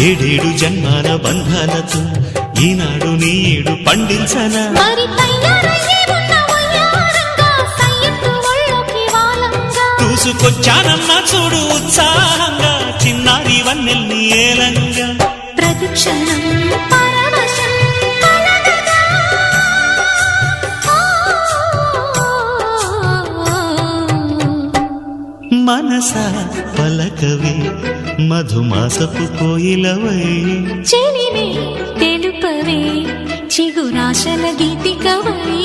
ఏడేడు జన్మాల బంధాలతో ఈనాడు నీడు పండించనా చూసుకొచ్చానమ్మా చూడు ఉత్సాహంగా చిన్నారి వన్నెల్ని ఏలంగా ప్రతిక్షణం మనసా పలకవే మధుమాసపు కోయిలవై చెలిమే తెలుపవే చిగురాశల గీతికవై